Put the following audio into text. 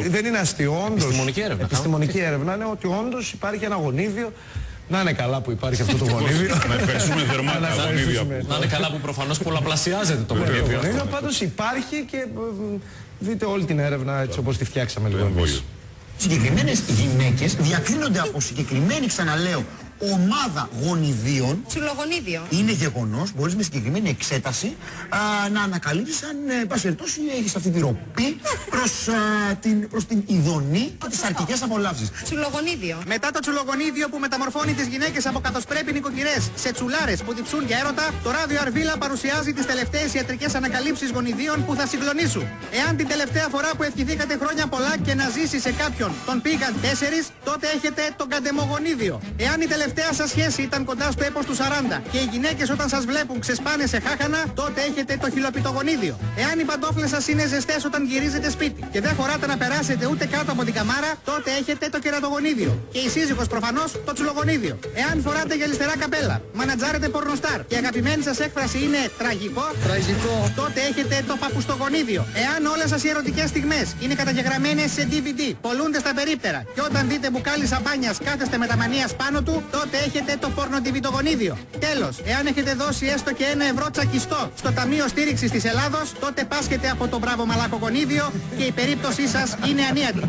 Δεν είναι αστείο, όντως. Επιστημονική έρευνα. Επιστημονική έρευνα είναι ότι όντως υπάρχει ένα γονίδιο. Να είναι καλά που υπάρχει αυτό το γονίδιο. Να ευχαριστούμε θερμά τα γονίδια. Να είναι καλά που προφανώς πολλαπλασιάζεται το γονίδιο. Πάντως υπάρχει και δείτε όλη την έρευνα έτσι όπως τη φτιάξαμε λίγο εμείς. Συγκεκριμένες γυναίκες διακρίνονται από συγκεκριμένη, ξαναλέω, ομάδα γονιδίων. Τσουλογονίδιο. Είναι γεγονός, μπορείς με συγκεκριμένη εξέταση να ανακαλύψεις αν πάση περιπτώσει έχεις αυτή τη ροπή προς την ειδονή τις αρκικές απολαύσεις. Τσουλογονίδιο. Μετά το τσουλογονίδιο που μεταμορφώνει τις γυναίκες από καθοσπρέπει νοικοκυρές σε τσουλάρες που διψούν για έρωτα, το ράδιο Αρβίλα παρουσιάζει τις τελευταίες ιατρικές ανακαλύψεις γονιδίων που θα συγκλονίσουν. Εάν την τελευταία φορά που ευχηθήκατε χρόνια πολλά και να ζήσει σε κάποιον τον πήγαν 4, τότε έχετε τον καντεμογονίδιο. Εάν η τελευταία σας σχέση ήταν κοντά στο έπος του 40 και οι γυναίκες όταν σας βλέπουν ξεσπάνε σε χάχανα, τότε έχετε το χιλοπιτογονίδιο. Εάν οι παντόφλες σας είναι ζεστές όταν γυρίζετε σπίτι και δεν χωράτε να περάσετε ούτε κάτω από την καμάρα, τότε έχετε το κερατογονίδιο. Και η σύζυγος προφανώς το τσουλογονίδιο. Εάν φοράτε γυαλιστερά καπέλα, μανατζάρετε πορνοστάρ και η αγαπημένη σας έκφραση είναι τραγικό, τότε έχετε το παπουστογονίδιο. Εάν όλες σας οι ερωτικές στιγμές είναι καταγεγραμμένες σε DVD, πολλούνται στα περίπτερα και όταν δείτε μπουκάλι σαμπάνιας κάθεστε με τα μανίας πάνω του, τότε έχετε το πορνοτιβιτογονίδιο. Τέλος, εάν έχετε δώσει έστω και 1 ευρώ τσακιστό στο Ταμείο Στήριξης της Ελλάδος, τότε πάσχετε από το μπράβο μαλάκο γονίδιο και η περίπτωσή σας είναι ανίατη.